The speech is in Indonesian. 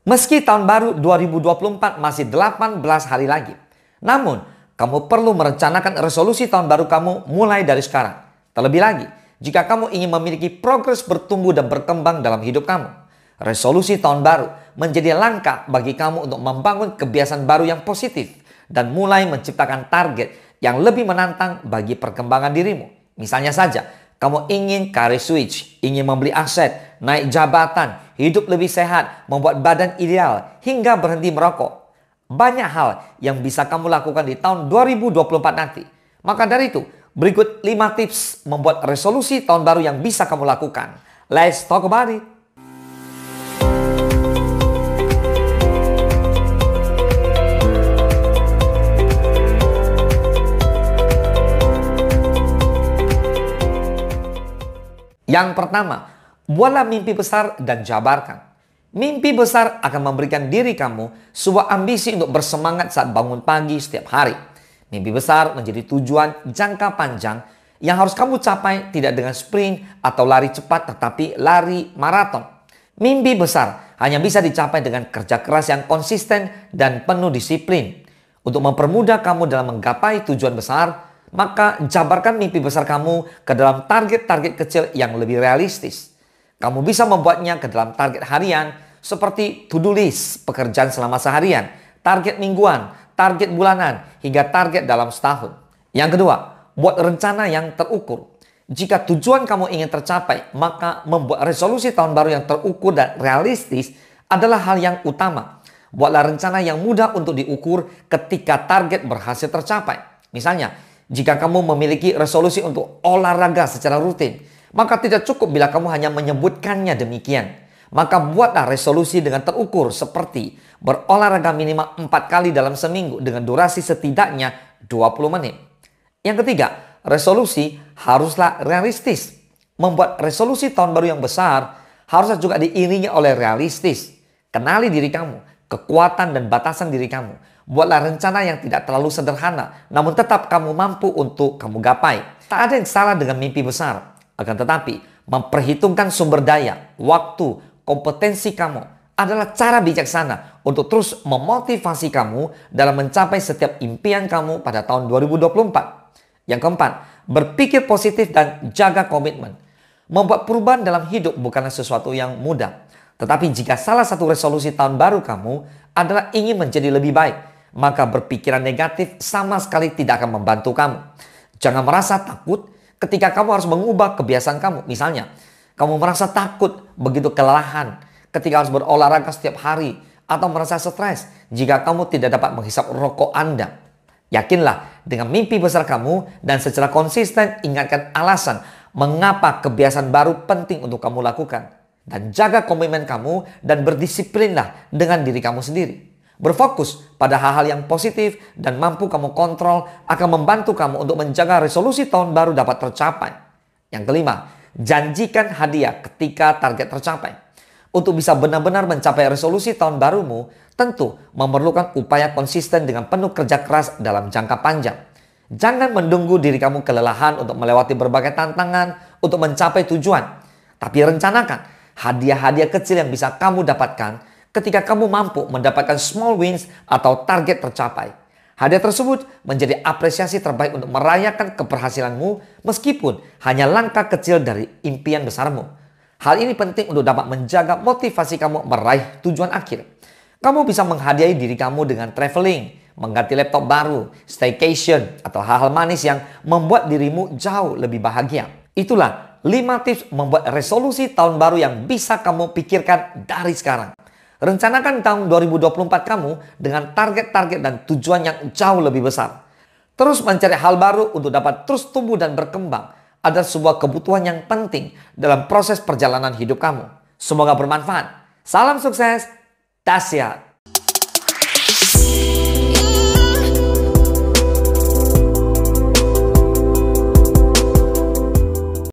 Meski tahun baru 2024 masih 18 hari lagi, namun kamu perlu merencanakan resolusi tahun baru kamu mulai dari sekarang. Terlebih lagi, jika kamu ingin memiliki progres bertumbuh dan berkembang dalam hidup kamu, resolusi tahun baru menjadi langkah bagi kamu untuk membangun kebiasaan baru yang positif dan mulai menciptakan target yang lebih menantang bagi perkembangan dirimu. Misalnya saja, kamu ingin career switch, ingin membeli aset, naik jabatan, hidup lebih sehat, membuat badan ideal, hingga berhenti merokok. Banyak hal yang bisa kamu lakukan di tahun 2024 nanti. Maka dari itu, berikut 5 tips membuat resolusi tahun baru yang bisa kamu lakukan. Let's talk about it. Yang pertama, buatlah mimpi besar dan jabarkan. Mimpi besar akan memberikan diri kamu sebuah ambisi untuk bersemangat saat bangun pagi setiap hari. Mimpi besar menjadi tujuan jangka panjang yang harus kamu capai tidak dengan sprint atau lari cepat tetapi lari maraton. Mimpi besar hanya bisa dicapai dengan kerja keras yang konsisten dan penuh disiplin. Untuk mempermudah kamu dalam menggapai tujuan besar, maka jabarkan mimpi besar kamu ke dalam target-target kecil yang lebih realistis. Kamu bisa membuatnya ke dalam target harian seperti to-do list, pekerjaan selama seharian, target mingguan, target bulanan, hingga target dalam setahun. Yang kedua, buat rencana yang terukur. Jika tujuan kamu ingin tercapai, maka membuat resolusi tahun baru yang terukur dan realistis adalah hal yang utama. Buatlah rencana yang mudah untuk diukur ketika target berhasil tercapai. Misalnya, jika kamu memiliki resolusi untuk olahraga secara rutin, maka tidak cukup bila kamu hanya menyebutkannya demikian. Maka buatlah resolusi dengan terukur seperti berolahraga minimal 4 kali dalam seminggu dengan durasi setidaknya 20 menit. Yang ketiga, resolusi haruslah realistis. Membuat resolusi tahun baru yang besar haruslah juga diiringi oleh realistis. Kenali diri kamu, kekuatan dan batasan diri kamu. Buatlah rencana yang tidak terlalu sederhana, namun tetap kamu mampu untuk kamu gapai. Tak ada yang salah dengan mimpi besar. Akan tetapi, memperhitungkan sumber daya, waktu, kompetensi kamu adalah cara bijaksana untuk terus memotivasi kamu dalam mencapai setiap impian kamu pada tahun 2024. Yang keempat, berpikir positif dan jaga komitmen. Membuat perubahan dalam hidup bukanlah sesuatu yang mudah. Tetapi jika salah satu resolusi tahun baru kamu adalah ingin menjadi lebih baik, maka berpikiran negatif sama sekali tidak akan membantu kamu. Jangan merasa takut ketika kamu harus mengubah kebiasaan kamu. Misalnya, kamu merasa takut begitu kelelahan ketika harus berolahraga setiap hari, atau merasa stres jika kamu tidak dapat menghisap rokok Anda. Yakinlah dengan mimpi besar kamu dan secara konsisten ingatkan alasan mengapa kebiasaan baru penting untuk kamu lakukan. Dan jaga komitmen kamu dan berdisiplinlah dengan diri kamu sendiri. Berfokus pada hal-hal yang positif dan mampu kamu kontrol akan membantu kamu untuk menjaga resolusi tahun baru dapat tercapai. Yang kelima, janjikan hadiah ketika target tercapai. Untuk bisa benar-benar mencapai resolusi tahun barumu, tentu memerlukan upaya konsisten dengan penuh kerja keras dalam jangka panjang. Jangan menunggu diri kamu kelelahan untuk melewati berbagai tantangan untuk mencapai tujuan. Tapi rencanakan hadiah-hadiah kecil yang bisa kamu dapatkan ketika kamu mampu mendapatkan small wins atau target tercapai. Hadiah tersebut menjadi apresiasi terbaik untuk merayakan keberhasilanmu meskipun hanya langkah kecil dari impian besarmu. Hal ini penting untuk dapat menjaga motivasi kamu meraih tujuan akhir. Kamu bisa menghadiahi diri kamu dengan traveling, mengganti laptop baru, staycation, atau hal-hal manis yang membuat dirimu jauh lebih bahagia. Itulah 5 tips membuat resolusi tahun baru yang bisa kamu pikirkan dari sekarang. Rencanakan tahun 2024 kamu dengan target-target dan tujuan yang jauh lebih besar. Terus mencari hal baru untuk dapat terus tumbuh dan berkembang adalah sebuah kebutuhan yang penting dalam proses perjalanan hidup kamu. Semoga bermanfaat. Salam sukses, dahsyat.